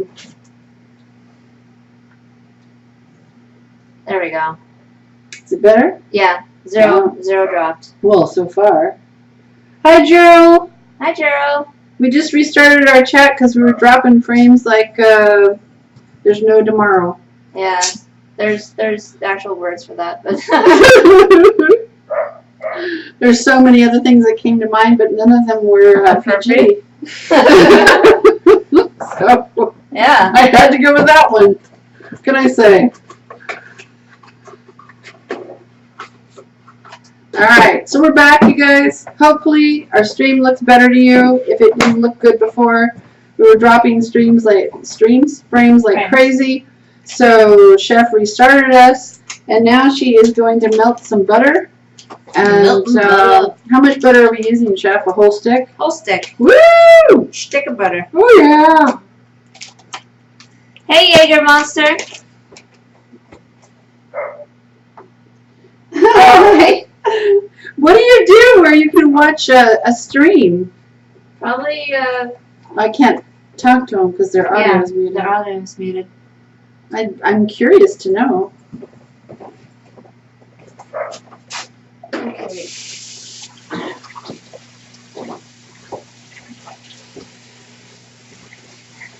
down. There we go. Is it better? Yeah, zero dropped. Well, so far. Hi, Gerald. Hi, Gerald. We just restarted our chat because we were dropping frames like there's no tomorrow. Yeah, there's actual words for that, but there's so many other things that came to mind, but none of them were PG. So yeah, I had to go with that one. What can I say? Alright, so we're back, you guys. Hopefully our stream looks better to you. If it didn't look good before, we were dropping frames like crazy. So Chef restarted us, and now she is going to melt some butter. And how much butter are we using, Chef? A whole stick? Whole stick. Woo! Stick of butter. Oh yeah! Hey, Jaeger Monster. Hey. What do you do where you can watch a stream? Probably, I can't talk to them because their audio is muted. Their audio is muted. I'm curious to know. Okay.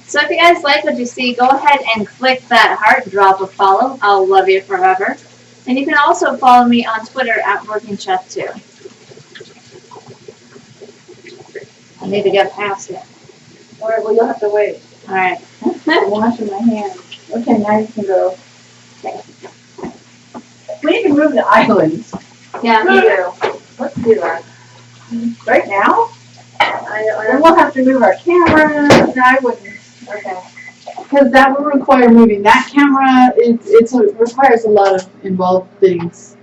So if you guys like what you see, go ahead and click that heart, drop a follow. I'll love you forever. And you can also follow me on Twitter at WorkingChef2. I need to get past it. Alright, well you'll have to wait. Alright. I'm washing my hands. Okay, now you can go. Okay. We need to move the islands. Yeah, me too. Let's do that. Right now? I Then we'll have to move our camera. No, I wouldn't. Okay. Because that will require moving that camera. It requires a lot of involved things.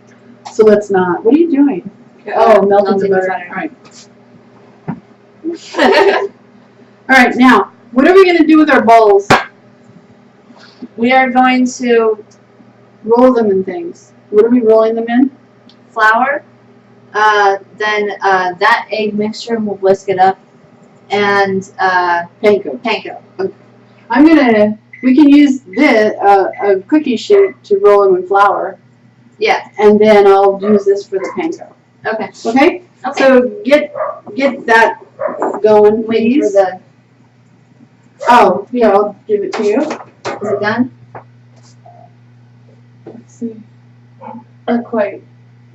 So let's not. What are you doing? Oh, melting the butter. Alright. Alright, now, what are we going to do with our bowls? We are going to Roll them in things. What are we rolling them in? flour, then that egg mixture, we'll whisk it up, and Panko. panko. We can use this, a cookie sheet to roll them in flour. Yeah. And then I'll use this for the panko. Okay. Okay? Okay. So get that going, Waiting please. for the. Oh, yeah, I'll give it to you. Is it done? Let's see. Not quite.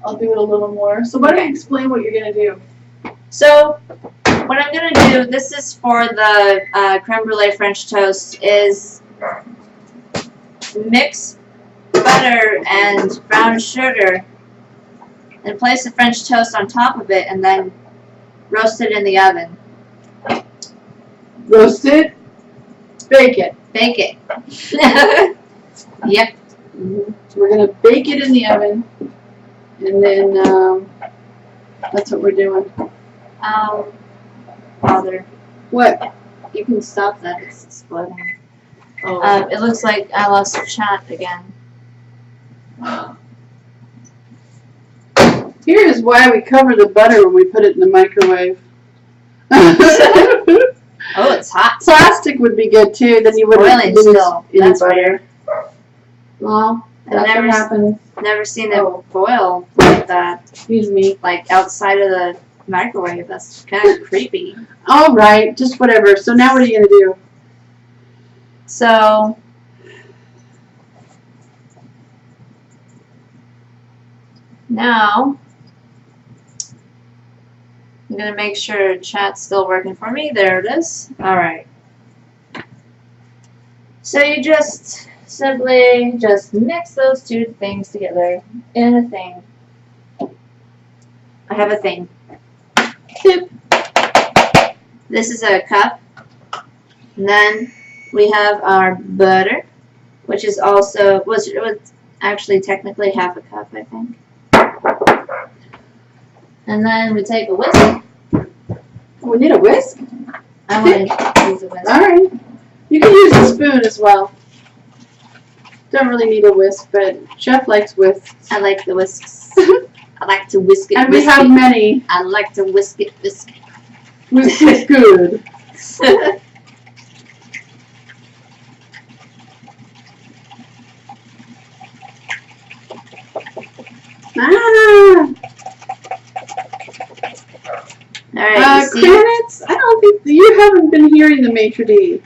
I'll do it a little more. So why don't you explain what you're going to do? So, what I'm going to do, this is for the creme brulee French toast, is mix butter and brown sugar and place the French toast on top of it and then roast it in the oven. Roast it, bake it. Bake it. Yep. Mm-hmm. So we're going to bake it in the oven, and then that's what we're doing. Bother. What? You can stop that. It's exploding. Oh. It looks like I lost chat again. Here is why we cover the butter when we put it in the microwave. Oh, it's hot. Plastic would be good too. Then you wouldn't Boiling lose still. any That's butter. Well, that's what happens. Never seen it boil like that. Excuse me. Like outside of the microwave. That's kind of creepy. All right, just whatever. So now what are you gonna do? So now I'm gonna make sure chat's still working for me. There it is. All right. So you just simply just mix those two things together in a thing. I have a thing. This is a cup. And then we have our butter, which is also was actually technically half a cup, I think. And then we take a whisk. We need a whisk? I want to use a whisk. Alright. You can use a spoon as well. Don't really need a whisk, but Chef likes whisks. I like the whisks. I like to whisk it. And we have many. I like to whisk it, whisk it. Whisk is good. Ah! Alright, Granite, I don't think you haven't been hearing the maitre d'.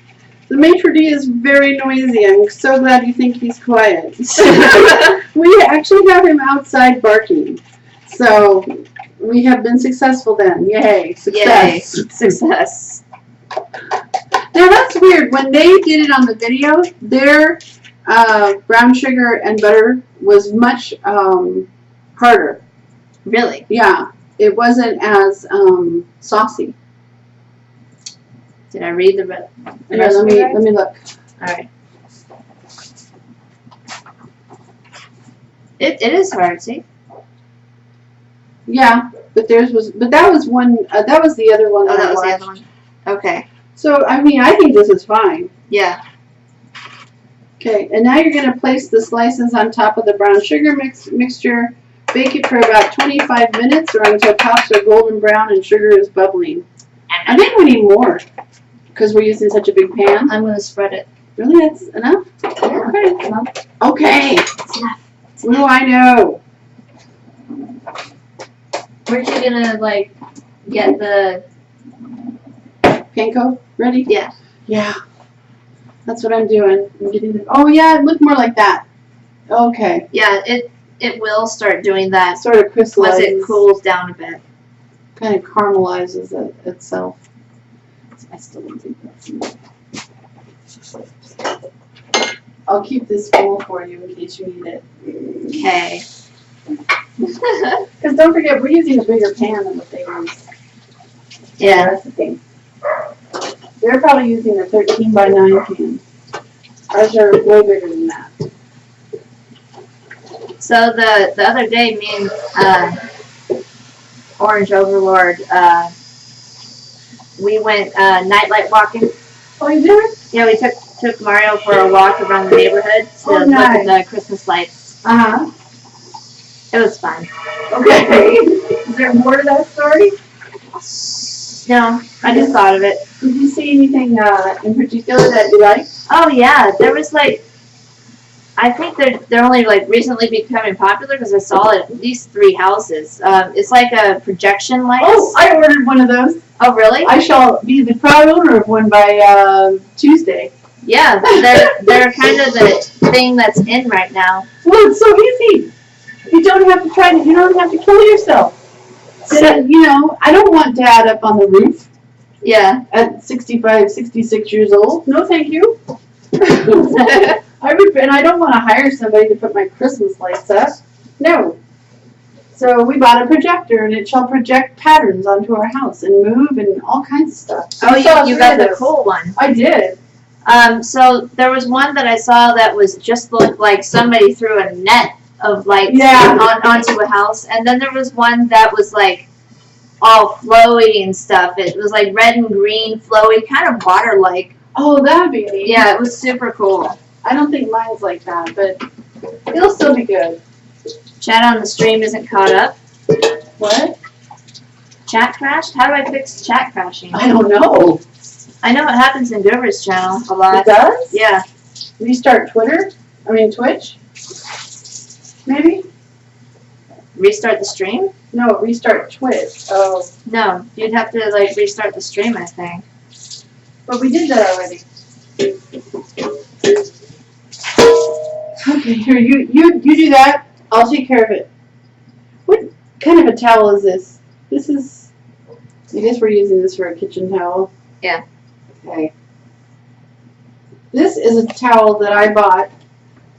The maitre d' is very noisy. I'm so glad you think he's quiet. We actually have him outside barking. So we have been successful then. Yay. Success. Yay. Success. Now that's weird. When they did it on the video, their brown sugar and butter was much harder. Really? Yeah. It wasn't as saucy. Did I read the Here, let me look. Alright. It is hard, see? Yeah, but that was one. That was the other one Oh, that I was the watched. other one. Okay. So I mean, I think this is fine. Yeah. Okay, and now you're gonna place the slices on top of the brown sugar mixture. Bake it for about 25 minutes or until tops are golden brown and sugar is bubbling. I think we need more because we're using such a big pan. I'm going to spread it. Really, that's enough? Yeah. Okay. Enough. Okay. It's enough. What do I know? Weren't you going to, like, get the... Panko ready? Yeah. Yeah. That's what I'm doing. I'm getting it. Oh yeah, it looked more like that. Okay. Yeah, it will start doing that Sort of crystallizes. once it cools down a bit. Kind of caramelizes itself. I still don't think that's enough. I'll keep this full for you in case you need it. Okay. Because don't forget, we're using a bigger pan than what they use. Yeah. That's the thing. They're probably using a 13 by 9 pan. Ours are way bigger than that. So the other day, me and Orange Overlord, we went nightlight walking. Oh, you did? Yeah, we took Mario for a walk around the neighborhood to Oh, look nice. at the Christmas lights. Uh-huh. It was fun. Okay. Is there more to that story? No, I just thought of it. Did you see anything in particular that you liked? Oh yeah, there was like, I think they're only like recently becoming popular because I saw it at least 3 houses. It's like a projection light. Oh, I ordered one of those. Oh really? I shall be the proud owner of one by Tuesday. Yeah, they're kind of the thing that's in right now. Well, it's so easy. You don't have to try to. You don't have to kill yourself. So, you know, I don't want Dad up on the roof Yeah. at 65, 66 years old. No, thank you. And I don't want to hire somebody to put my Christmas lights up. No. So we bought a projector, and it shall project patterns onto our house and move and all kinds of stuff. So Oh, we saw you 3 got of the those. cool one. I did. So there was one that I saw that was just looked like somebody threw a net of lights Yeah. onto a house, and then there was one that was like all flowy and stuff. It was like red and green, flowy, kind of water-like. Oh, that would be neat. Yeah, it was super cool. I don't think mine's like that, but it'll still be good. Chat on the stream isn't caught up. What? Chat crashed? How do I fix chat crashing? I don't know. I know it happens in Goober's channel a lot. It does? Yeah. Restart Twitch? Maybe? Restart the stream? No, restart Twitch. Oh. No, you'd have to like restart the stream, I think. But we did that already. Okay, here, you do that. I'll take care of it. What kind of a towel is this? This is, I guess we're using this for a kitchen towel. Yeah. Okay. This is a towel that I bought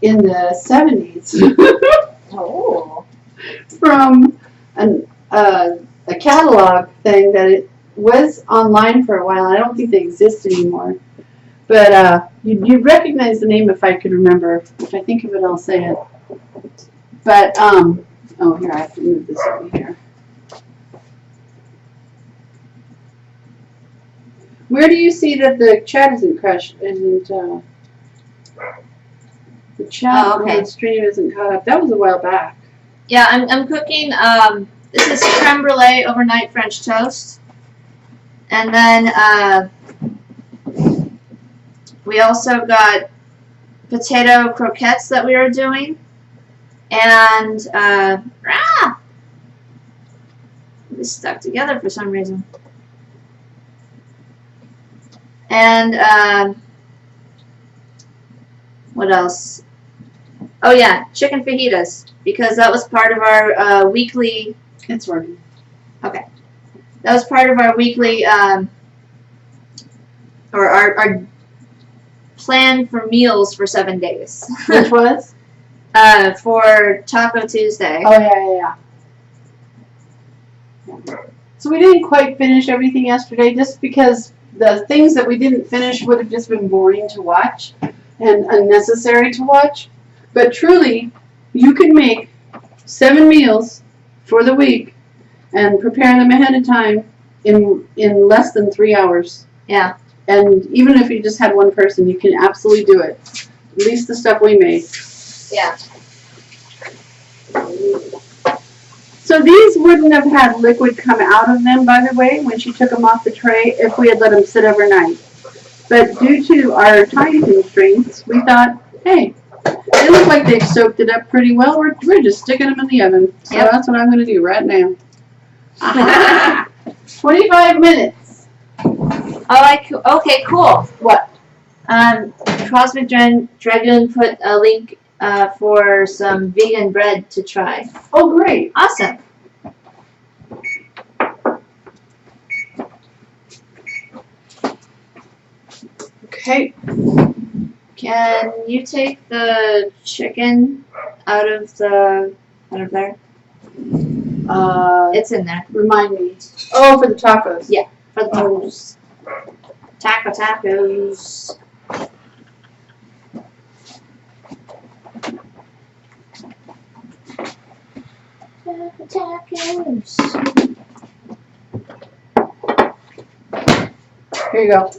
in the 70s. Oh. From a catalog thing that it was online for a while. I don't think they exist anymore. But you'd recognize the name if I could remember. If I think of it, I'll say it. But, oh, here, I have to move this over here. Where do you see that the chat isn't crushed? The chat on the stream isn't caught up. That was a while back. Yeah, I'm cooking, this is creme brulee overnight French toast. And then, we also got potato croquettes that we are doing. And it's stuck together for some reason. And what else? Oh yeah, chicken fajitas, because that was part of our weekly. It's working. Okay, that was part of our weekly or our plan for meals for 7 days. Which was? For Taco Tuesday. Oh yeah. So we didn't quite finish everything yesterday, just because the things that we didn't finish would have just been boring to watch and unnecessary to watch. But truly, you can make 7 meals for the week and prepare them ahead of time in less than 3 hours. Yeah. And even if you just had one person, you can absolutely do it. At least the stuff we made. Yeah. So these wouldn't have had liquid come out of them, by the way, when she took them off the tray, if we had let them sit overnight. But due to our time constraints, we thought, hey, they look like they've soaked it up pretty well. We're just sticking them in the oven. So That's what I'm going to do right now. 25 minutes. Okay, cool. What? Cosmic Dragoon put a link for some vegan bread to try. Oh, great. Awesome. Okay. Can you take the chicken out of there? It's in there. Remind me. Oh, for the tacos. Yeah, for the tacos. Tacos. Tacos. Here you go.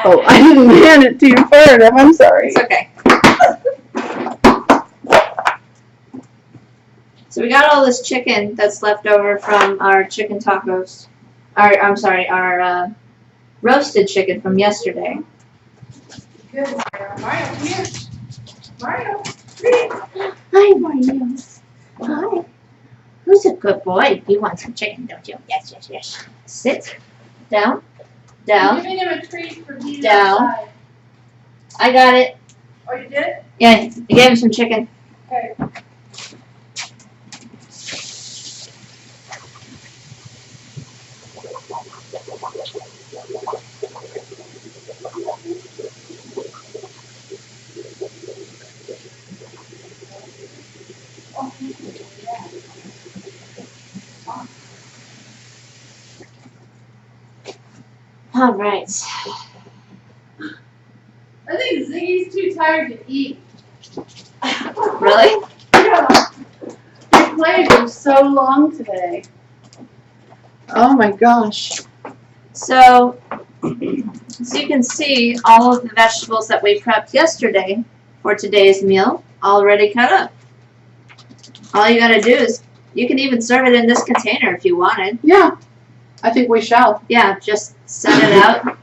Oh, I didn't hand it to you far enough. I'm sorry. It's okay. So we got all this chicken that's left over from our chicken tacos. Our roasted chicken from yesterday. Good, Mario, come here. Mario. Hi, Mario. Hi. Who's a good boy? You want some chicken, don't you? Yes. Sit. Down. I'm giving him a treat for being Down. outside. I got it. Oh, you did? Yeah, I gave him some chicken. Okay. All right. I think Ziggy's too tired to eat. Really? Yeah. He played for so long today. Oh my gosh. So, as you can see, all of the vegetables that we prepped yesterday for today's meal already cut up. All you gotta do is, you can even serve it in this container if you wanted. Yeah. I think we shall. Yeah, just set it out.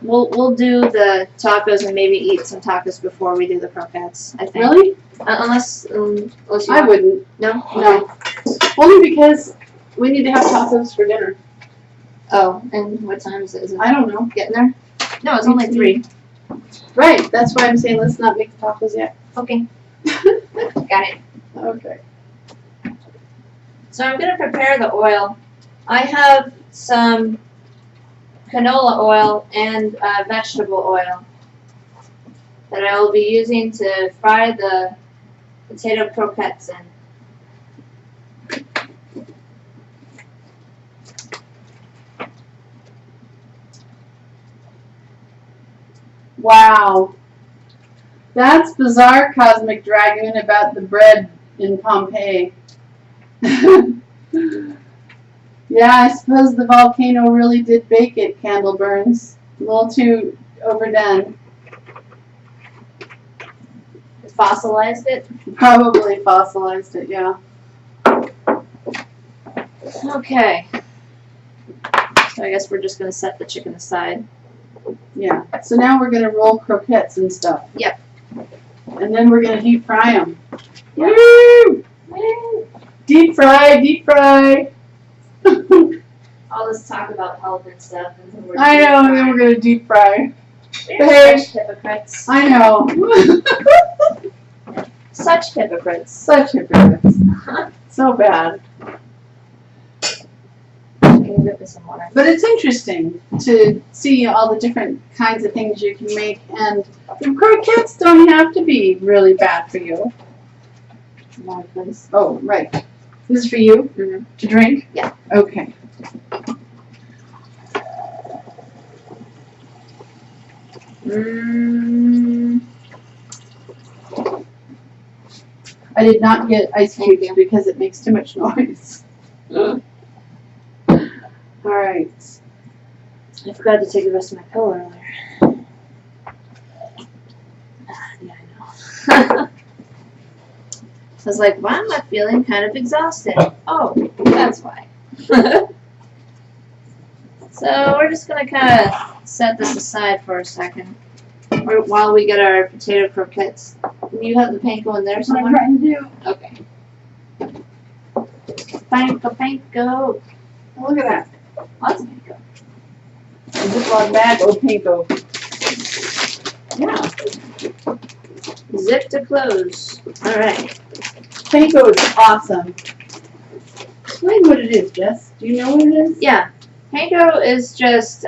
We'll do the tacos and maybe eat some tacos before we do the croquettes, I think. Really? Unless you I wouldn't. No? No. Only because we need to have tacos for dinner. Oh, and what time is it? Is it I don't know. getting there? No, it's only 3. Right. That's why I'm saying let's not make the tacos yet. Okay. Got it. Okay. So I'm going to prepare the oil. I have some canola oil and vegetable oil that I will be using to fry the potato croquettes in. Wow. That's bizarre, Cosmic Dragoon, about the bread in Pompeii. Yeah, I suppose the volcano really did bake it, Candle Burns. A little too overdone. Fossilized it? Probably fossilized it, yeah. Okay. So I guess we're just going to set the chicken aside. Yeah. So now we're going to roll croquettes and stuff. Yep. And then we're gonna deep fry them. Yeah. Woo! Deep fry, deep fry. All this talk about health and stuff, and then we're I know, and then we're gonna deep fry. They're such hypocrites. I know. Such hypocrites. Such hypocrites. So bad. Can you whip me some water? But it's interesting to see all the different kinds of things you can make, and the croquettes don't have to be really bad for you. More, please. Oh, right. This is for you to drink? Yeah. Okay. I did not get ice cubes because it makes too much noise. All right. I forgot to take the rest of my pillow earlier. Yeah, I know. I was like, why am I feeling kind of exhausted? Oh, that's why. So we're just going to kind of set this aside for a second while we get our potato croquettes. You have the panko in there That's what I'm somewhere? trying to do. Okay. Panko. Oh, look at that. Lots of panko. A Ziploc bag of panko. Yeah. Zip to close. All right. Panko is awesome. Explain what it is, Jess. Do you know what it is? Yeah. Panko is just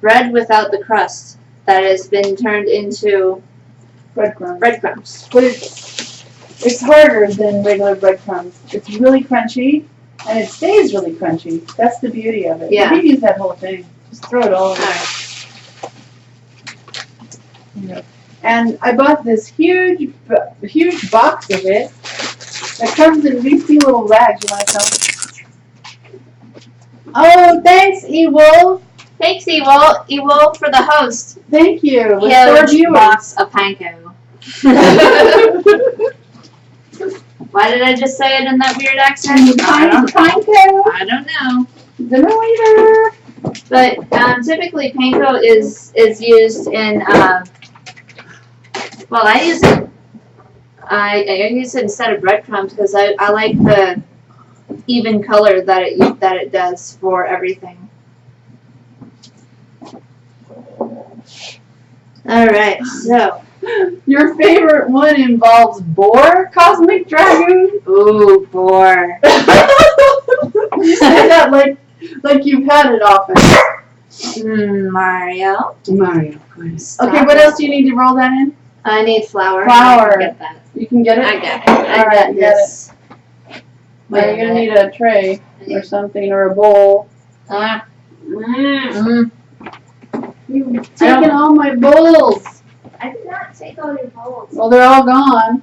bread without the crust that has been turned into Breadcrumbs. breadcrumbs. But it's harder than regular breadcrumbs. It's really crunchy, and it stays really crunchy. That's the beauty of it. Yeah. You can use that whole thing. Just throw it all in. Alright. And I bought this huge box of it that comes in these two little rags. You want to tell? Oh, thanks, E-Wolf. Thanks, Ewol, for the host. Thank you. With 4 Huge viewers. box of panko. Why did I just say it in that weird accent? I don't know. Dinner later. But typically panko is used in well, I use it instead of breadcrumbs because I like the even color that it does for everything. All right, so Your favorite one involves boar, Cosmic Dragoon? ooh, boar. You say that like you've had it often. Mario. Mario. Stop Okay, what it. else do you need to roll that in? I need flour. Flour. I get that. You can get it? I got it. I Alright, got you got this. Well, you're going to need a tray or something, or a bowl. You've taken all my bowls. I did not take all your bowls. Well, they're all gone.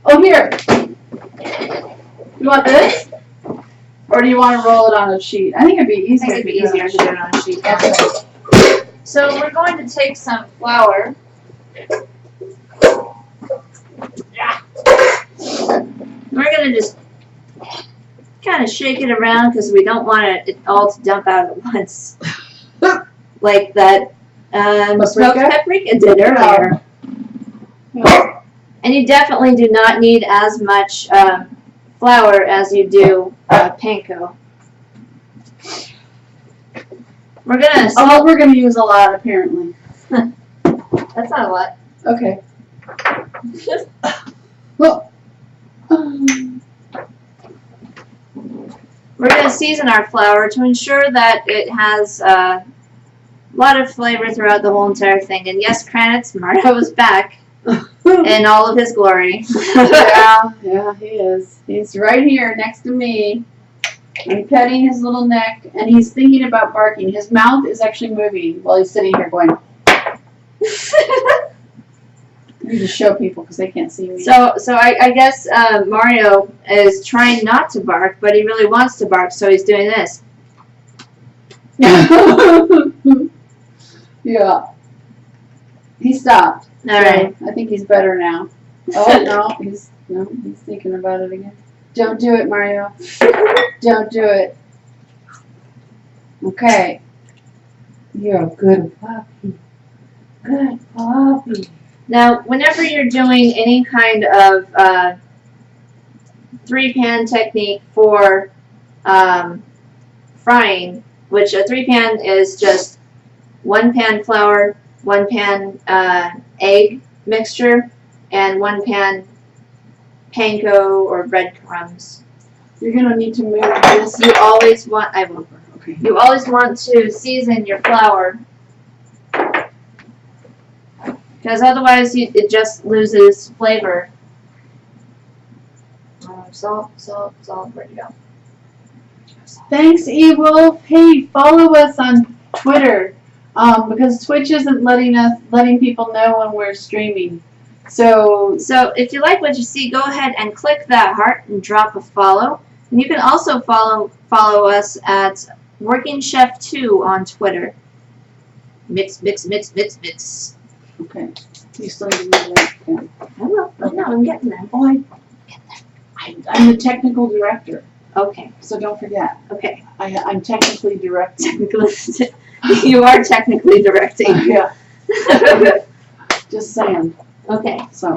Oh, here. You want this? Or do you want to roll it on a sheet? I think it'd be I easier. think it'd be easier to do it on a sheet. Okay. So we're going to take some flour. We're going to just kind of shake it around because we don't want it all to dump out at once. Like that smoked paprika did earlier. Yeah. And you definitely do not need as much flour as you do panko. We're gonna. Oh, we're going to use a lot, apparently. That's not a lot. Okay. Well. We're gonna season our flour to ensure that it has a lot of flavor throughout the whole entire thing. And yes, Kranitz, Mario is back in all of his glory. Yeah, he is. He's right here next to me. I'm petting his little neck, and he's thinking about barking. His mouth is actually moving while he's sitting here going. You just show people because they can't see me. So I guess Mario is trying not to bark, but he really wants to bark, so he's doing this. Yeah. He stopped. All right. I think he's better now. Oh no, he's thinking about it again. Don't do it, Mario. Don't do it. Okay. You're a good puppy. Good puppy. Now, whenever you're doing any kind of 3-pan technique for frying, which a 3-pan is just 1 pan flour, 1 pan egg mixture, and 1 pan panko or breadcrumbs. You're gonna need to move this. You always want, I will. Okay. You always want to season your flour, because otherwise it just loses flavor. Salt, where'd you go? Thanks, Evil. Hey, follow us on Twitter, because Twitch isn't letting people know when we're streaming. So if you like what you see, go ahead and click that heart and drop a follow. And you can also follow us at Working Chef 2 on Twitter. Mix. okay. You still need to move that. I know, I'm getting there. Oh, I'm the technical director, Okay. so don't forget. Okay. I'm technically directing. You are technically directing. Yeah. Just saying. Okay. So.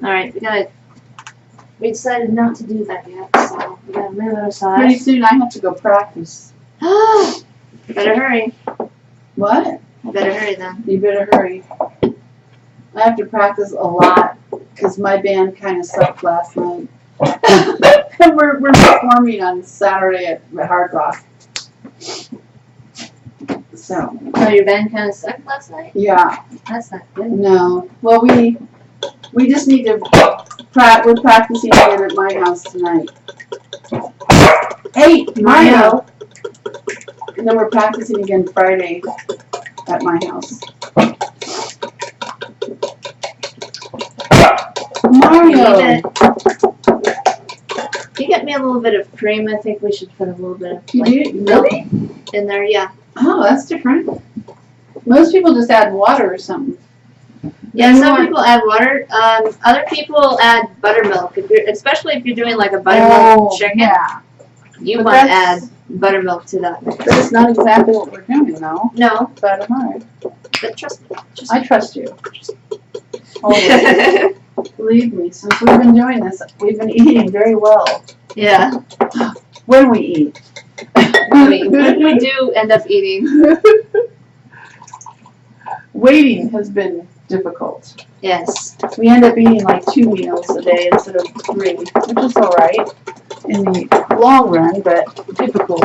Alright, we decided not to do that yet, so we gotta move it Pretty aside. soon I have to go practice. Better hurry. What? I better hurry then. You better hurry. I have to practice a lot because my band kind of sucked last night. And we're performing on Saturday at Hard Rock. So. Oh, your band kind of sucked last night? Yeah. That's not good. No. Well, we just need to we're practicing again at my house tonight. Hey, Mario. And then we're practicing again Friday at my house. Mario. Can you get me a little bit of cream? I think we should put a little bit of You do? milk Really? in there. Yeah. Oh, that's different. Most people just add water or something. Yeah, some people add water. Other people add buttermilk. Especially if you're doing like a buttermilk chicken, Yeah. you But want to that's- add buttermilk to that. That's not exactly what we're doing, though. No, But alright. but trust me. I trust you. Always. Believe me, since we've been doing this, we've been eating very well. Yeah, When we eat. we do end up eating. Waiting has been difficult. Yes. We end up eating like 2 meals a day instead of 3, which is alright in the long run, but difficult.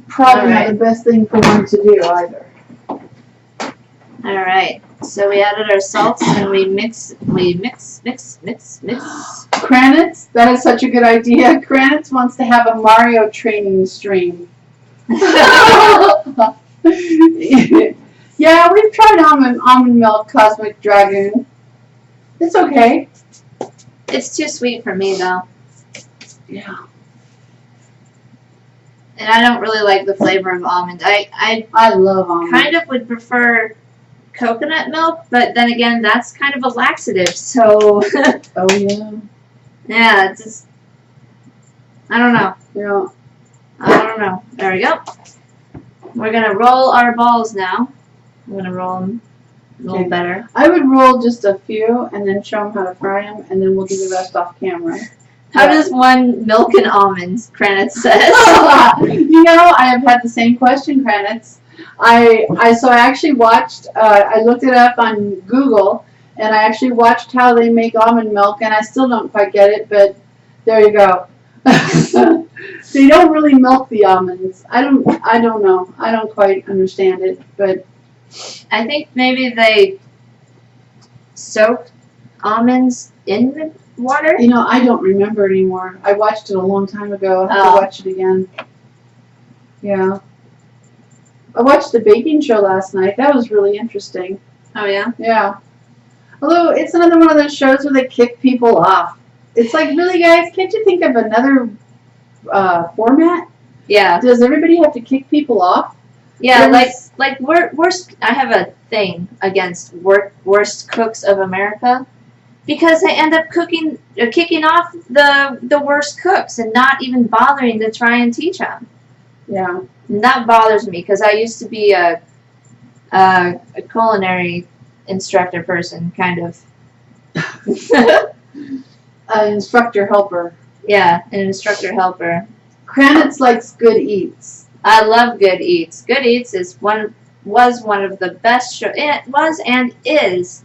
Probably not the best thing for one to do either. All right. So we added our salts and we mix. Kranitz, that is such a good idea. Kranitz wants to have a Mario training stream. Yeah, we've tried almond milk cosmic dragoon. It's okay. It's too sweet for me though, Yeah. and I don't really like the flavor of almond. I I love almond. kind of would prefer coconut milk, but then again, that's kind of a laxative. So Oh yeah. yeah, it's just I don't know. Yeah. I don't know. There we go. We're gonna roll our balls now. I'm gonna roll them a little Okay. better. I would roll just a few and then show them how to fry them, and then we'll do the rest off camera. How does one milk and almonds? Kranitz says. You know, I have had the same question, Kranitz. I actually watched. I looked it up on Google, and I actually watched how they make almond milk, and I still don't quite get it, but there you go. They don't really milk the almonds. I don't know. I don't quite understand it, but I think maybe they soak almonds in the water. you know, I don't remember anymore. I watched it a long time ago. I have to watch it again. Yeah. I watched the baking show last night. That was really interesting. Oh yeah. Yeah. Although it's another one of those shows where they kick people off. It's like, really, guys, can't you think of another format? Yeah. Does everybody have to kick people off? Yeah. There's- Like worst. I have a thing against worst cooks of America, because they end up kicking off the worst cooks and not even bothering to try and teach them. Yeah. And that bothers me because I used to be a culinary instructor person, kind of. An instructor helper. Yeah, an instructor helper. Kranitz likes good eats. I love Good Eats. Good Eats was one of the best show. It was and is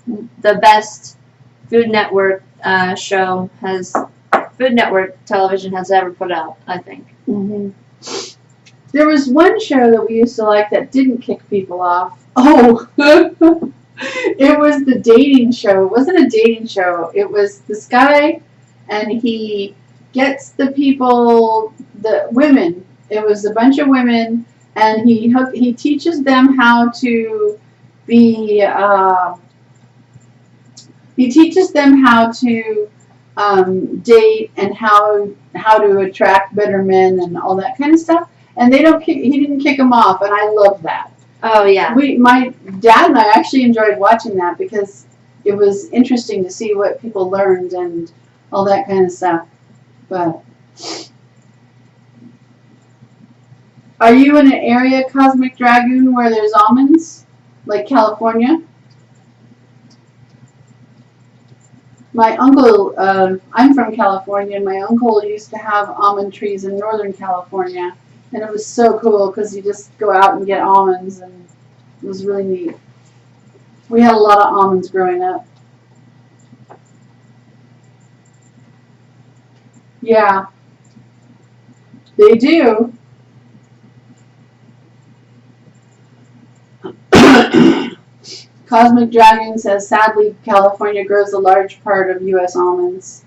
the best Food Network show Food Network television has ever put out, I think. Mm-hmm. There was one show that we used to like that didn't kick people off. Oh, it was the dating show. It wasn't a dating show. It was this guy, and he gets the people, the women. It was a bunch of women, and he teaches them how to be. He teaches them how to date and how to attract better men and all that kind of stuff. And he didn't kick them off, and I love that. Oh yeah. My dad and I actually enjoyed watching that because it was interesting to see what people learned and all that kind of stuff. But are you in an area, Cosmic Dragoon, where there's almonds, like California? My uncle, I'm from California, and my uncle used to have almond trees in Northern California. And it was so cool because you just go out and get almonds, and it was really neat. We had a lot of almonds growing up. Yeah, they do. Cosmic Dragon says, sadly, California grows a large part of U.S. almonds.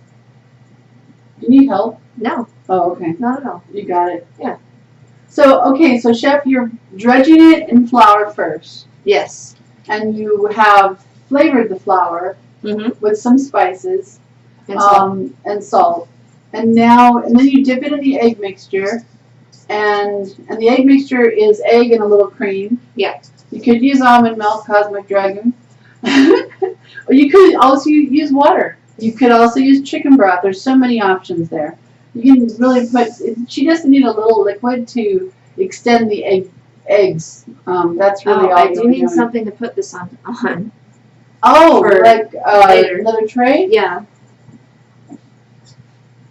Do you need help? No. Oh, okay. Not at all. You got it. Yeah. So, okay, so Chef, you're dredging it in flour first. Yes. And you have flavored the flour with some spices and salt. And then you dip it in the egg mixture. And the egg mixture is egg and a little cream. Yeah. You could use almond milk, Cosmic Dragon. Or you could also use water. You could also use chicken broth. There's so many options there. You can really she doesn't need a little liquid to extend the eggs. That's really all I do need doing. something to put this on. Oh, for like later. Another tray? Yeah.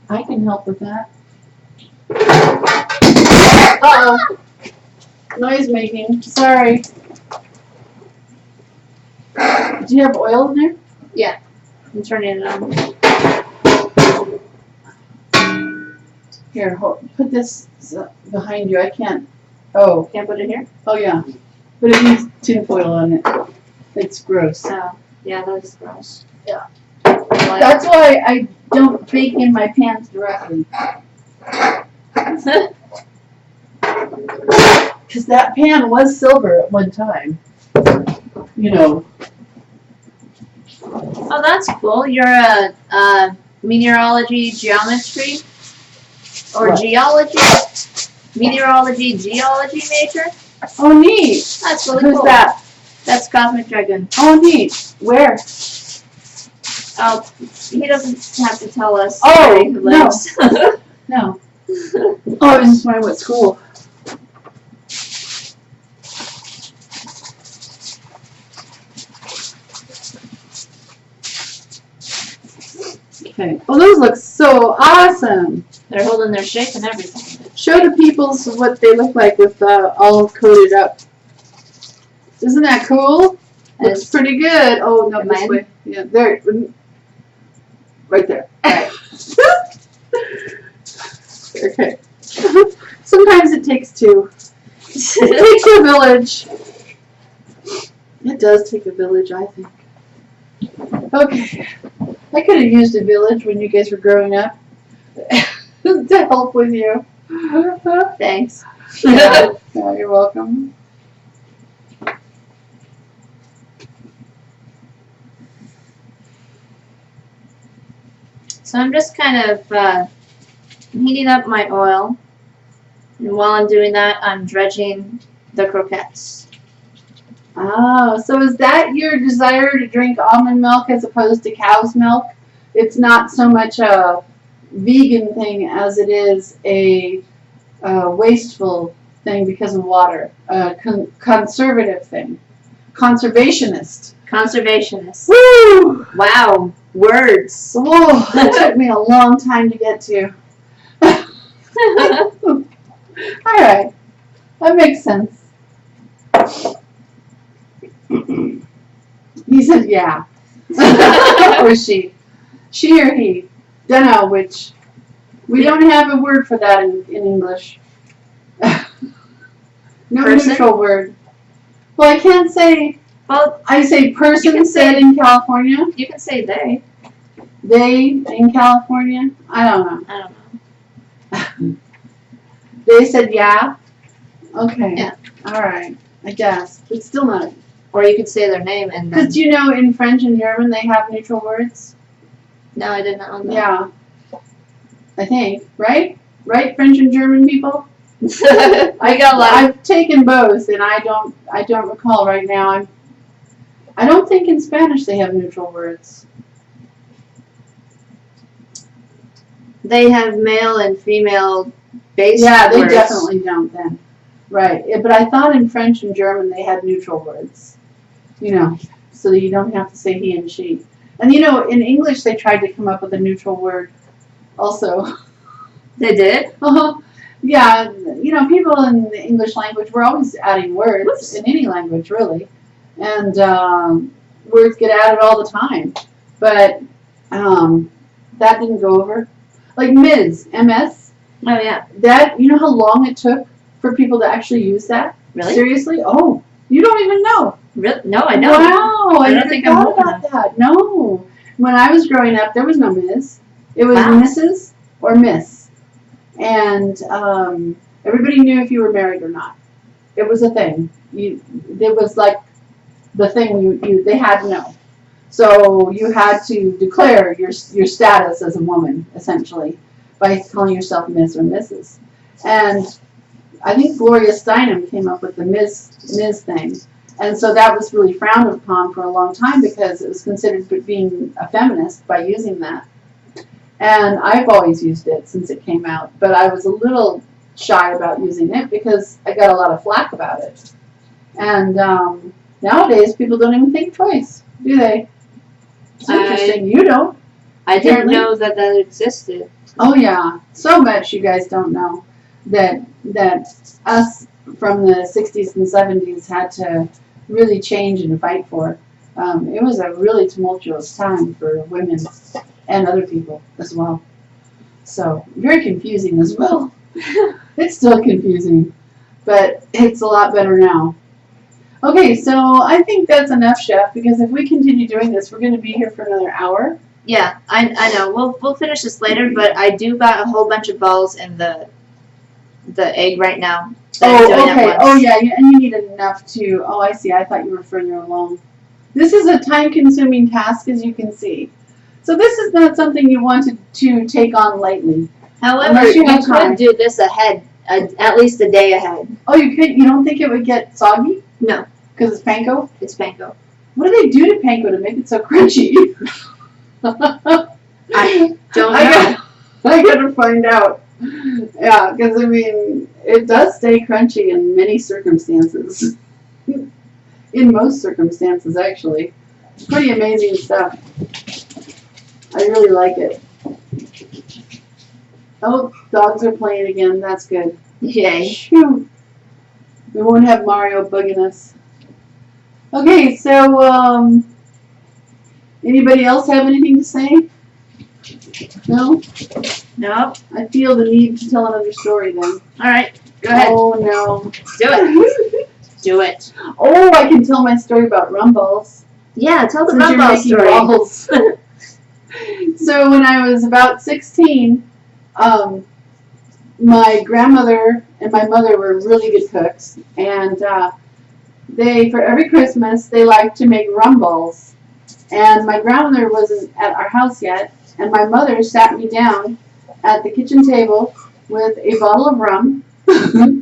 I can help with that. Uh-oh. Noise making. Sorry. Do you have oil in there? Yeah. I'm turning it on. Here, put this behind you. I can't. Oh. Can't put it here? Oh, yeah. But it needs tinfoil on it. It's gross. Oh, yeah, that is gross. Yeah. That's why I don't bake in my pans directly. Because that pan was silver at one time. You know. Oh, that's cool. You're a meteorology geometry or What? geology, meteorology geology major. Oh, neat. That's really Who's cool. that? That's Cosmic Dragon. Oh, neat. Where? Oh, he doesn't have to tell us Oh, where he lives. No. Oh, I was just wondering what school. Okay. Oh, those look so awesome. They're holding their shape and everything. Show the people what they look like with all coated up. Isn't that cool? Looks pretty good. Oh, no, Am this I in? way. Yeah, there. Right there. Right. Okay. Sometimes it takes two. It takes a village. It does take a village, I think. Okay. I could have used a village when you guys were growing up to help with you. Thanks. Yeah, you're welcome. So I'm just kind of heating up my oil, and while I'm doing that, I'm dredging the croquettes. Oh, so is that your desire to drink almond milk as opposed to cow's milk? It's not so much a vegan thing as it is a wasteful thing because of water. Conservative thing. Conservationist. Conservationist. Woo! Wow. Words. Whoa, that took me a long time to get to. Alright. That makes sense. He said, yeah. Or she. She or he. Dunno which. We don't have a word for that in English. No Person? neutral word. Well, I can't say. Well, I say person said in California. you can say they. They in California. I don't know. I don't know. They said yeah. Okay. Yeah. All right. I guess, but still not. Or you could say their name and then. Because you know, in French and German they have neutral words. No, I did not know that. Yeah. I think right. French and German people. I got a lot. I've taken both, and I don't recall right now. I don't think in Spanish they have neutral words. They have male and female based Yeah, they words. definitely don't then. Right. But I thought in French and German they had neutral words. You know, so that you don't have to say he and she. And you know, in English they tried to come up with a neutral word also. They did? Yeah, you know, people in the English language, we're always adding words. Whoops. In any language, really. And words get added all the time. But that didn't go over. Like Ms., MS, Oh, yeah. that, you know how long it took for people to actually use that? Really? Seriously? Oh, you don't even know. Really? No, I don't. Wow, I don't never think I'm thought old about that. No. When I was growing up, there was no Ms. It was Wow. Mrs. or Miss. And everybody knew if you were married or not. It was a thing. It was like the thing they had to know. So you had to declare your status as a woman, essentially, by calling yourself Miss or Mrs. And I think Gloria Steinem came up with the Ms. thing. And so that was really frowned upon for a long time because it was considered being a feminist by using that. And I've always used it since it came out, but I was a little shy about using it because I got a lot of flack about it. And nowadays, people don't even think twice, do they? It's interesting. You don't. I didn't Apparently. know that existed. Oh yeah, so much you guys don't know that us from the 60s and 70s had to really change and fight for. It was a really tumultuous time for women and other people as well. So very confusing as well. It's still confusing, but it's a lot better now. Okay, so I think that's enough, Chef, because if we continue doing this, we're going to be here for another hour. Yeah, I know. We'll finish this later, but I do got a whole bunch of balls in the egg right now. that I'm doing at Okay. once. Oh, yeah, and you need enough to. Oh, I see. I thought you were further along. This is a time-consuming task, as you can see. So this is not something you wanted to take on lightly. However, Unless you you have time. could do this ahead, at least a day ahead. Oh, you could. You don't think it would get soggy No, because it's panko? it's panko. What do they do to panko to make it so crunchy? I don't know. I gotta find out. Yeah, because I mean, it does stay crunchy in many circumstances. In most circumstances, actually. Pretty amazing stuff. I really like it. Oh, dogs are playing again. That's good. Yay. Phew. We won't have Mario bugging us. Okay, so, anybody else have anything to say? No? Nope. I feel the need to tell another story then. Alright, go ahead. Oh, no. Do it. Do it. Oh, I can tell my story about rum balls. Yeah, tell the Since you're rum ball making story. balls. So when I was about 16, my grandmother and my mother were really good cooks, and they, for every Christmas, they liked to make rum balls. And my grandmother wasn't at our house yet, and my mother sat me down at the kitchen table with a bottle of rum.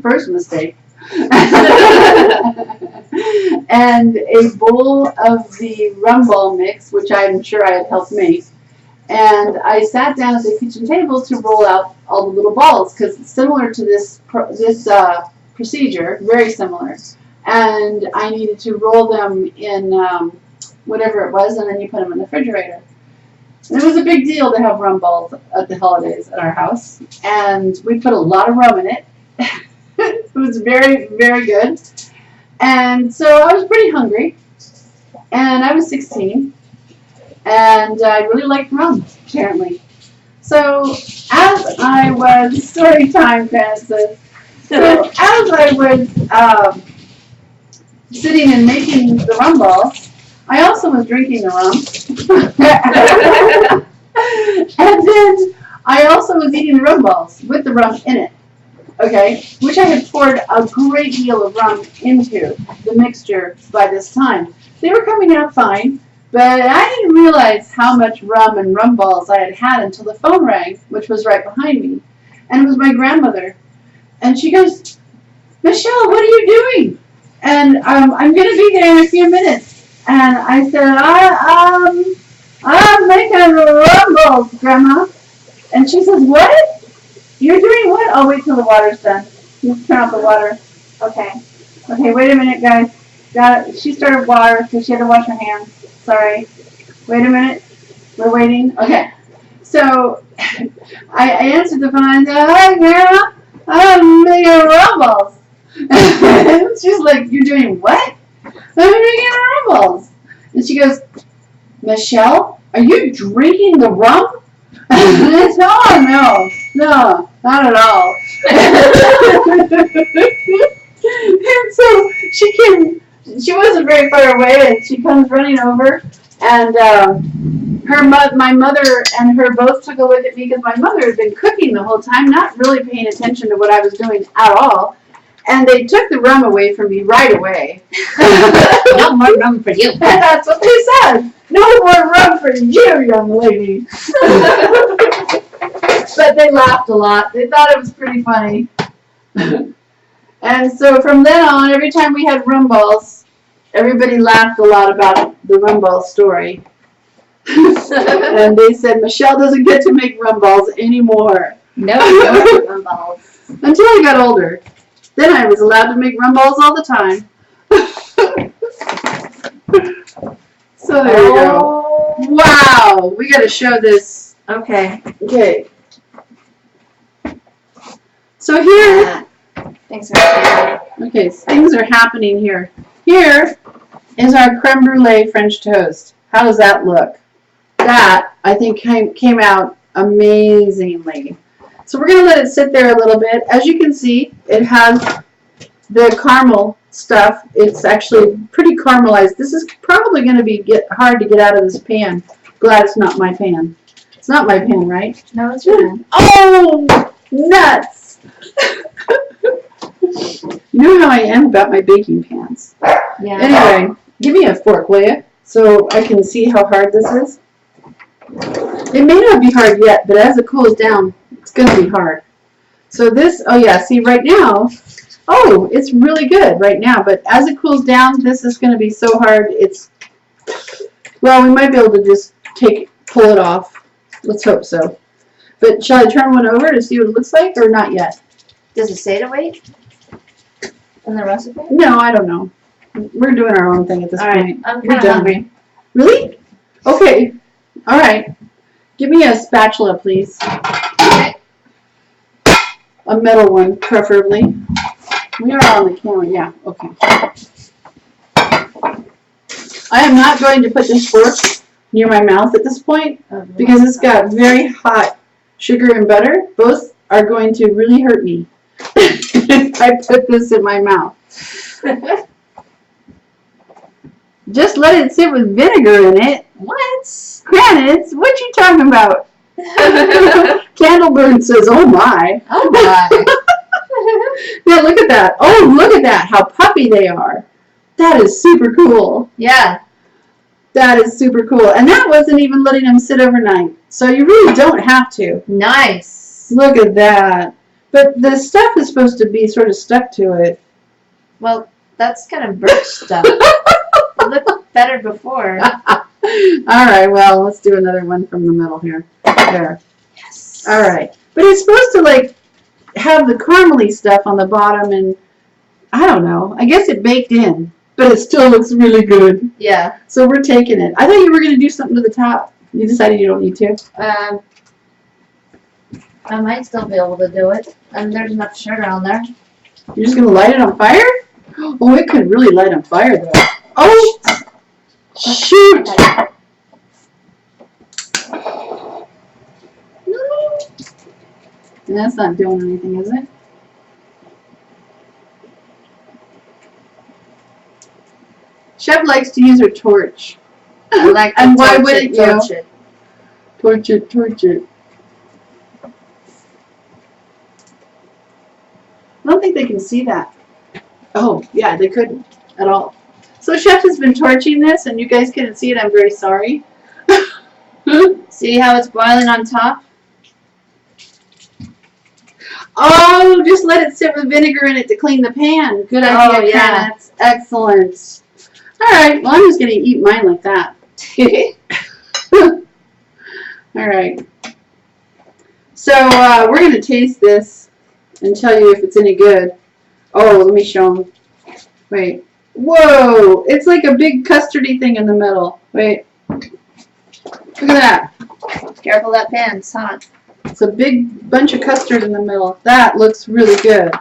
First mistake. And a bowl of the rum ball mix, which I'm sure I had helped make, And I sat down at the kitchen table to roll out all the little balls because it's similar to this procedure, very similar. And I needed to roll them in whatever it was, and then you put them in the refrigerator. And it was a big deal to have rum balls at the holidays at our house, and we put a lot of rum in it. It was very, very good. And so I was pretty hungry, and I was 16, and I really liked rum, apparently. So as I was, story time, Francis. So as I was sitting and making the rum balls, I also was drinking the rum. And then I also was eating the rum balls with the rum in it. Okay, which I had poured a great deal of rum into the mixture by this time. They were coming out fine, but I didn't realize how much rum and rum balls I had had until the phone rang, which was right behind me. And it was my grandmother. And she goes, "Michelle, what are you doing?" And I'm going to be there in a few minutes. And I said, I'm making rum balls, Grandma. And she says, "What? You're doing what?" "I'll wait till the water's done. Just turn off the water." Okay. Okay, wait a minute, guys. Got it. She started water because she had to wash her hands. Sorry. Wait a minute. We're waiting. Okay. So I answered the phone and I said, "Hi, Grandma. I'm making rum balls." And she's like, "You're doing what?" "I'm making rum balls." And she goes, "Michelle, are you drinking the rum?" I said, "Oh, no, not at all." And so she wasn't very far away, and she comes running over, and my mother and her both took a look at me because my mother had been cooking the whole time, not really paying attention to what I was doing at all. And they took the rum away from me right away. No more rum for you. And that's what they said. "No more rum for you, young lady." But they laughed a lot. They thought it was pretty funny. And so from then on, every time we had rum balls, everybody laughed a lot about the rum ball story. And they said, "Michelle doesn't get to make rum balls anymore." No more rum balls. Until I got older. Then I was allowed to make rum balls all the time. So there you go. Wow, we got to show this. Okay. Okay. So here, Thanks for sharing. okay, things are happening here. Here is our creme brulee French toast. How does that look? That, I think, came out amazingly. So we're going to let it sit there a little bit. As you can see, it has the caramel stuff. It's actually pretty caramelized. This is probably going to be hard to get out of this pan. Glad it's not my pan. It's not my pan, right? No, it's your pan. Oh, nuts! You know how I am about my baking pans. Yeah. Anyway, give me a fork, will you? So I can see how hard this is. It may not be hard yet, but as it cools down, it's going to be hard. So this, oh yeah, see right now, oh, it's really good right now, but as it cools down, this is going to be so hard, it's, well, we might be able to just pull it off. Let's hope so. But shall I turn one over to see what it looks like, or not yet? Does it say to wait? In the recipe? No, I don't know. We're doing our own thing at this point. I'm We're kind of done. hungry. Really? Okay. All right. Give me a spatula, please. Okay. A metal one, preferably. We are on the camera. Yeah, okay. I am not going to put this fork near my mouth at this point because it's got very hot sugar and butter. Both are going to really hurt me if I put this in my mouth. Just let it sit with vinegar in it. What? Granite, what you talking about? Candleburn says, "Oh my." Oh my. Yeah, look at that. Oh, look at that. How puffy they are. That is super cool. Yeah. That is super cool. And that wasn't even letting them sit overnight. So you really don't have to. Nice. Look at that. But the stuff is supposed to be sort of stuck to it. Well, that's kind of birch stuff. It looked better before. All right, well, let's do another one from the middle here. There. Yes. All right. But it's supposed to, like, have the caramely stuff on the bottom, and I don't know. I guess it baked in, but it still looks really good. Yeah. So we're taking it. I thought you were going to do something to the top. You decided you don't need to? I might still be able to do it. And there's enough sugar on there. You're just going to light it on fire? Oh, it could really light on fire, though. Oh! Shoot! And that's not doing anything, is it? Chef likes to use her torch. I like to And why torch wouldn't it, you? torch it. Torch it, torch it. I don't think they can see that. Oh, yeah, they couldn't at all. So Chef has been torching this, and you guys couldn't see it. I'm very sorry. See how it's boiling on top? Oh, just let it sit with vinegar in it to clean the pan. Good idea, Oh, yeah. Kenneth. Excellent. All right, well, I'm just going to eat mine like that. All right. So we're going to taste this and tell you if it's any good. Oh, let me show them. Wait. Whoa! It's like a big custardy thing in the middle. Wait. Look at that. Careful, that pan's hot. It's a big bunch of custard in the middle. That looks really good.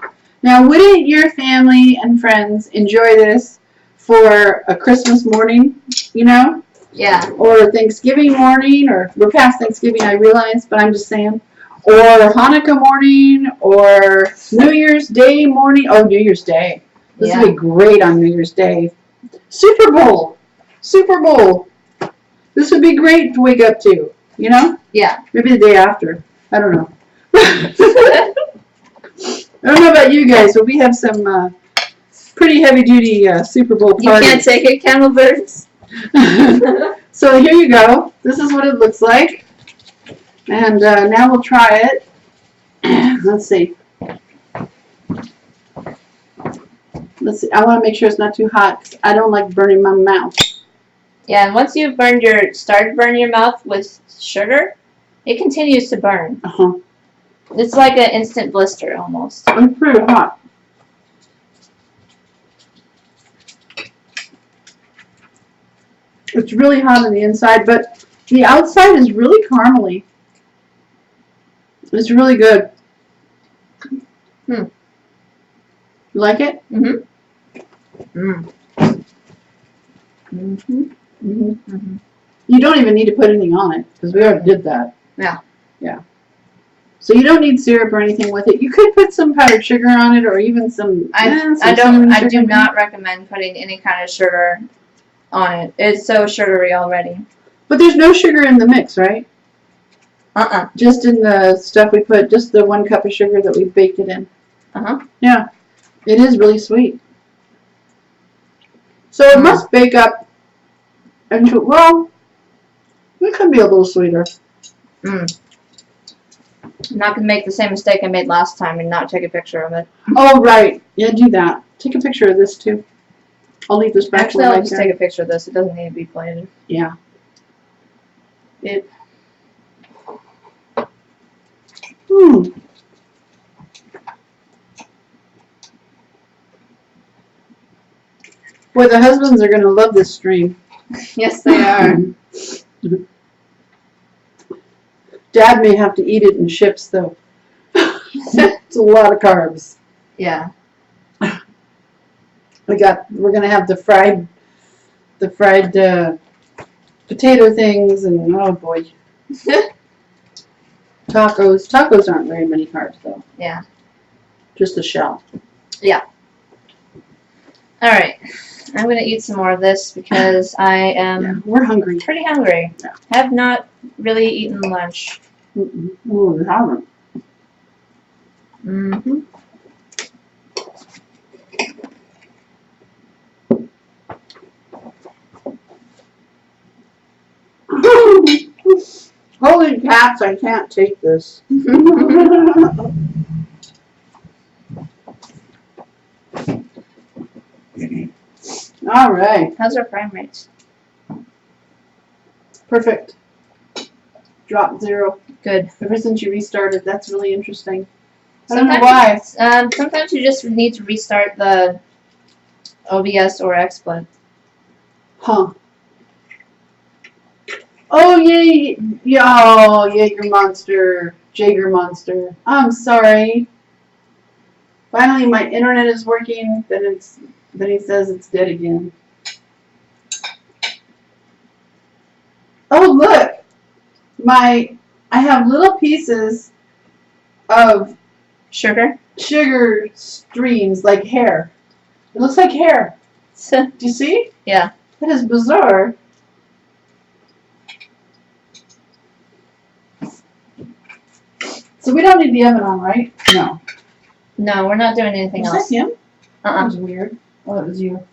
Now, wouldn't your family and friends enjoy this for a Christmas morning, you know? Yeah. Or Thanksgiving morning, or we're past Thanksgiving, I realize, but I'm just saying. Or Hanukkah morning, or New Year's Day morning. Oh, New Year's Day. This would be great on New Year's Day. Super Bowl. Super Bowl. This would be great to wake up to, you know? Yeah. Maybe the day after. I don't know. I don't know about you guys, but we have some pretty heavy-duty Super Bowl parties. You can't take it, Camel Birds. So here you go. This is what it looks like. And now we'll try it. Let's see. Let's see. I want to make sure it's not too hot because I don't like burning my mouth. Yeah, and once you've started to burn your mouth with sugar, it continues to burn. Uh-huh. It's like an instant blister almost. It's pretty hot. It's really hot on the inside, but the outside is really caramely. It's really good. Hmm. You like it? Mm-hmm. Mm. Mm-hmm. Mm-hmm. Mm-hmm. You don't even need to put anything on it because we already did that. Yeah. Yeah. So you don't need syrup or anything with it. You could put some powdered sugar on it, or even some. I do not recommend putting any kind of sugar on it. It's so sugary already. But there's no sugar in the mix, right? Uh-uh. Just in the stuff we put, just the 1 cup of sugar that we baked it in. Uh-huh. Yeah. It is really sweet. So it must bake up into, well, it could be a little sweeter. Mm. I'm not going to make the same mistake I made last time and not take a picture of it. Oh, right. Yeah, do that. Take a picture of this, too. I'll leave this back. Actually, I'll just take a picture of this. It doesn't need to be plated. Yeah. Boy, the husbands are going to love this stream. Yes, they are. Dad may have to eat it in ships, though. It's a lot of carbs. Yeah. We're going to have the fried potato things, and oh boy. Tacos. Tacos aren't very many carbs, though. Yeah. Just the shell. Yeah. All right. I'm going to eat some more of this because I am we're hungry. pretty hungry. Yeah. Have not really eaten lunch. Mm-mm. Oh, we haven't. Mm-hmm. Holy cats, I can't take this. All right. How's our frame rates? Perfect. Drop 0. Good. Ever since you restarted, that's really interesting. I don't know why. Sometimes you just need to restart the OBS or XSplit. Huh. Oh, yay. Oh, Jaeger monster. Jaeger monster. I'm sorry. Finally, my internet is working. Then he says it's dead again. Oh, look. I have little pieces of Sugar? sugar streams like hair. It looks like hair. Do you see? Yeah. That is bizarre. So we don't need the oven on, right? No. No, we're not doing anything Was else. that him? That Uh-uh. was weird. Oh, that was you.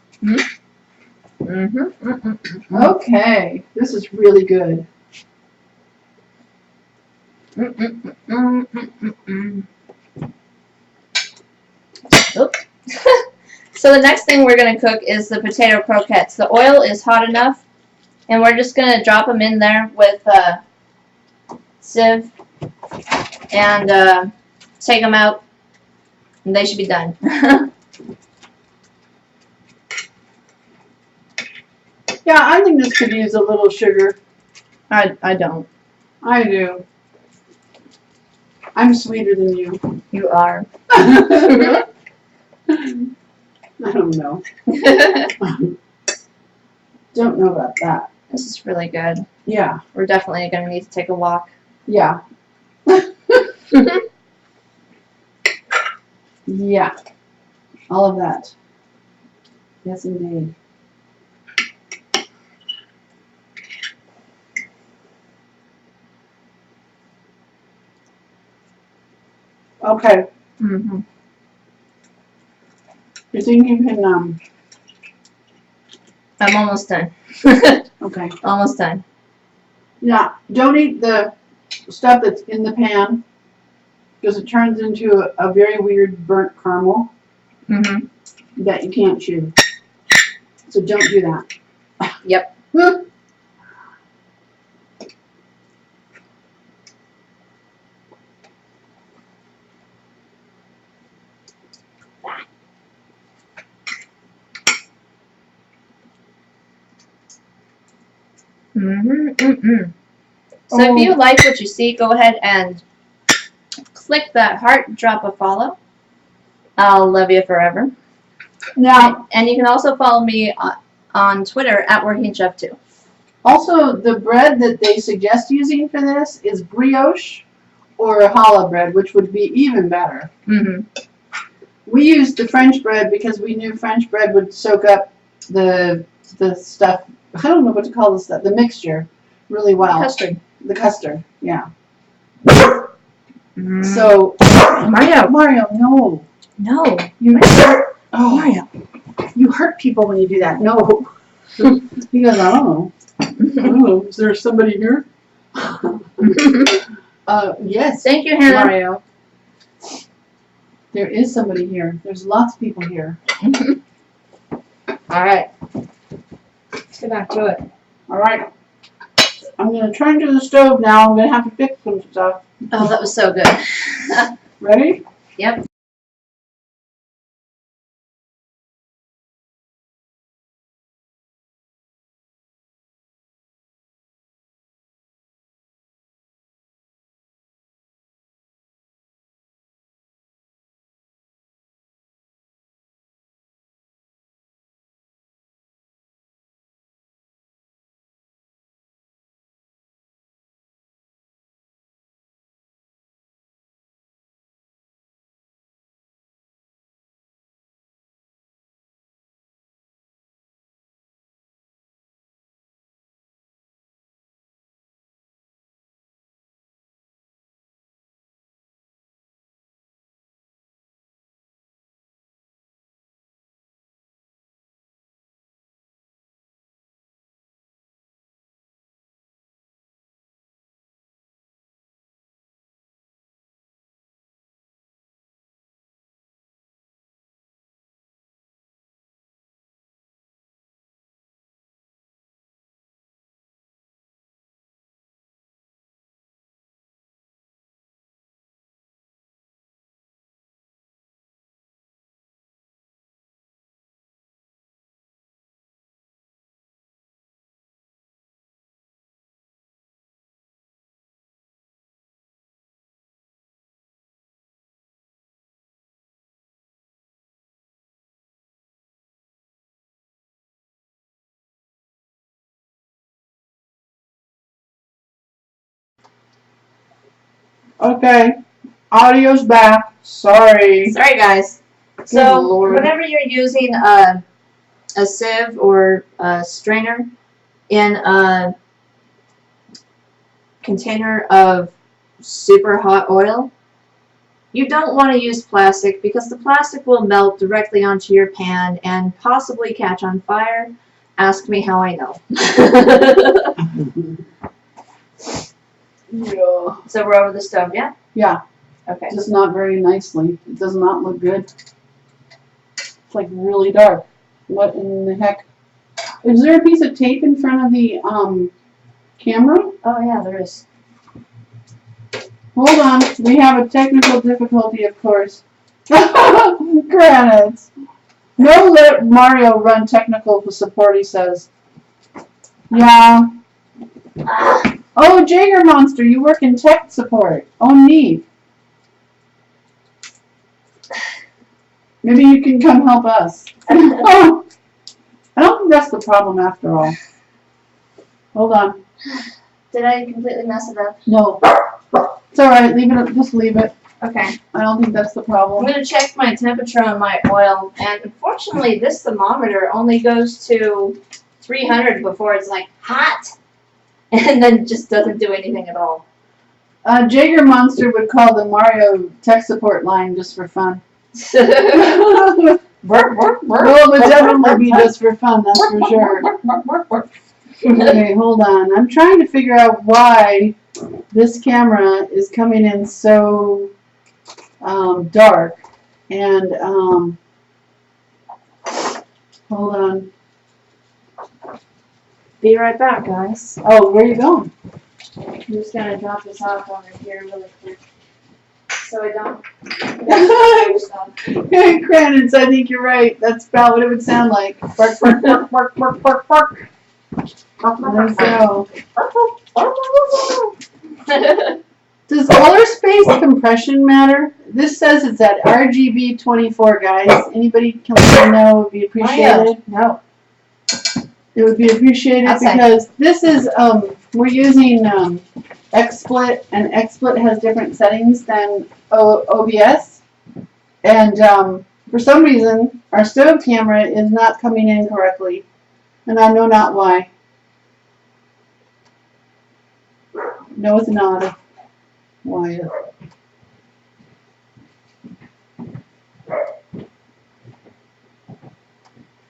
Mm-hmm. Okay. This is really good. Oop. So the next thing we're going to cook is the potato croquettes. The oil is hot enough, and we're just going to drop them in there with a sieve and take them out, and they should be done. Yeah, I think this could use a little sugar. I don't. I do. I'm sweeter than you. You are. I don't know. Don't know about that. This is really good. Yeah. We're definitely going to need to take a walk. Yeah. Yeah. All of that. Yes, indeed. Okay. Mm-hmm. You think you can, I'm almost done. okay. Almost done. Yeah, don't eat the stuff that's in the pan because it turns into a very weird burnt caramel Mm-hmm. that you can't chew. So don't do that. Yep. Mm-hmm. So if you like what you see, go ahead and click that heart, drop a follow. I'll love you forever. Now, And you can also follow me on Twitter at Working Chef 2. also the bread that they suggest using for this is brioche or challah bread, which would be even better. Mm-hmm. We used the French bread because we knew French bread would soak up the stuff. I don't know what to call this stuff. The mixture really well. Custard. The custard, yeah. Mm. So Mario, no. No. You hurt. Oh, Mario. you hurt people when you do that. No. He goes, oh. Oh, is there somebody here? Yes. Thank you, Hannah. Mario. There is somebody here. There's lots of people here. All right. Let's get back to it. All right. I'm going to turn to the stove now. I'm going to have to fix some stuff. Oh, that was so good. Ready? Yep. Okay. Audio's back. Sorry. Sorry, guys. Good So, Lord. whenever you're using a sieve or a strainer in a container of super hot oil, you don't want to use plastic because the plastic will melt directly onto your pan and possibly catch on fire. Ask me how I know. Yeah. So we're over the stove, yeah? Yeah. Okay. Just not very nicely. It does not look good. It's like really dark. What in the heck? Is there a piece of tape in front of the camera? Oh yeah, there is. Hold on. We have a technical difficulty, of course. Granite. No, let Mario run technical support, he says. Yeah. Oh, Jaeger Monster, you work in tech support. Oh, neat. Maybe you can come help us. I don't think that's the problem after all. Hold on. Did I completely mess it up? No. It's alright, leave it. Just leave it. Okay. I don't think that's the I'm problem. going to check my temperature on my oil, and unfortunately this thermometer only goes to 300 before it's like hot, and then just doesn't do anything at all. Jaeger Monster would call the Mario tech support line just for fun. Well, Well, it would definitely be just for fun, that's for sure. Okay, hold on. I'm trying to figure out why this camera is coming in so dark. And, hold on. Be right back, guys. Oh, where are you going? I'm just going to drop this off over here really quick. So I don't. Hey, Cranance, I think you're right. That's about what it would sound like. Bark, bark, bark, bark, bark, bark, bark. There we go. Does color space compression matter? This says it's at RGB 24, guys. Anybody can let me know? It would be appreciated. No. It would be appreciated Outside. because this is, we're using XSplit, and XSplit has different settings than OBS. And for some reason, our stove camera is not coming in correctly. And I know not why. No, it's not. Why?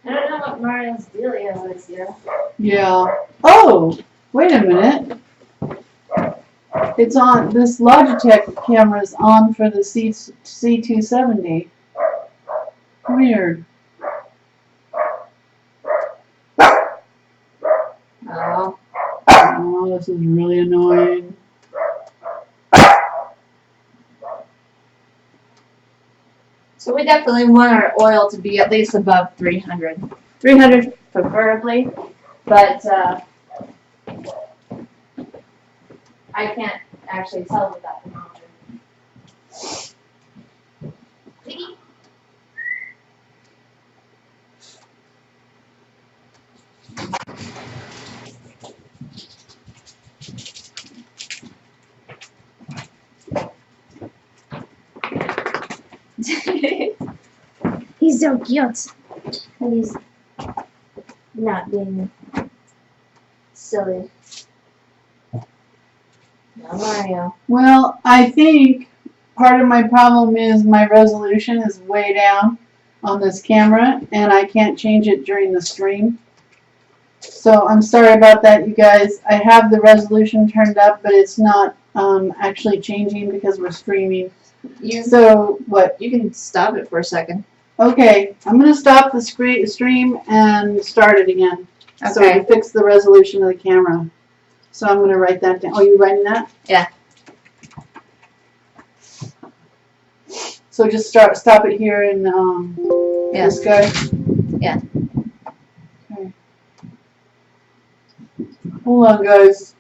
I don't know what Mario's dealio is here. Yeah. Oh, wait a minute. It's on, this Logitech camera is on for the C270. Weird. Oh. Oh, this is really annoying. So we definitely want our oil to be at least above 300. 300 preferably, but I can't actually tell with that thermometer. Piggy? He's so cute. And he's not being silly. No, Mario. Well, I think part of my problem is my resolution is way down on this camera, and I can't change it during the stream. So I'm sorry about that, you guys. I have the resolution turned up, but it's not actually changing because we're streaming. So, what? You can stop it for a second. Okay, I'm going to stop the stream and start it again. So Okay. to fix the resolution of the camera. So I'm going to write that down. Oh, you writing that? Yeah. So just stop it here and Yeah. this guy? Yeah. Okay. Hold on, guys.